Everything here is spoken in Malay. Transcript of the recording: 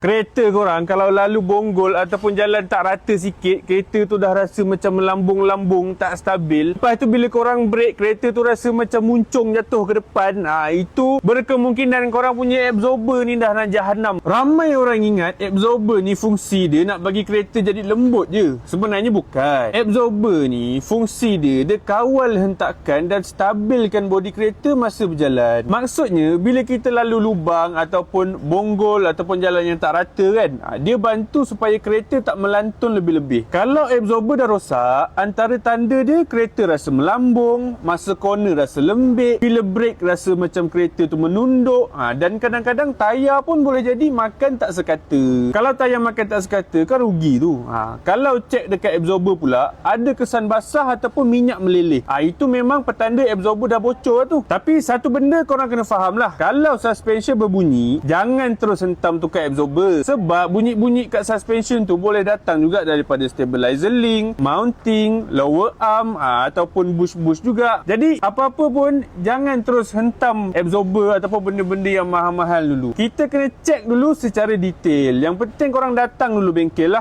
Kereta korang kalau lalu bonggol ataupun jalan tak rata sikit, kereta tu dah rasa macam melambung-lambung, tak stabil. Lepas tu bila korang brake, kereta tu rasa macam muncung jatuh ke depan. Itu berkemungkinan korang punya absorber ni dah nak jahanam. Ramai orang ingat absorber ni fungsi dia nak bagi kereta jadi lembut je. Sebenarnya bukan. Absorber ni fungsi dia kawal hentakan dan stabilkan bodi kereta masa berjalan. Maksudnya bila kita lalu lubang ataupun bonggol ataupun jalan yang tak rata kan, dia bantu supaya kereta tak melantun lebih-lebih. Kalau absorber dah rosak, antara tanda dia kereta rasa melambung, masa corner rasa lembik, bila brake rasa macam kereta tu menunduk, dan kadang-kadang tayar pun boleh jadi makan tak sekata. Kalau tayar makan tak sekata kan rugi tu. Kalau cek dekat absorber pula ada kesan basah ataupun minyak meleleh, itu memang petanda absorber dah bocor tu. Tapi satu benda korang kena faham lah, kalau suspension berbunyi, jangan terus hentam tukar absorber. Sebab bunyi-bunyi kat suspension tu boleh datang juga daripada stabilizer link, mounting, lower arm, ataupun bush-bush juga. Jadi apa-apa pun jangan terus hentam absorber ataupun benda-benda yang mahal-mahal dulu. Kita kena cek dulu secara detail. Yang penting korang datang dulu bengkel lah.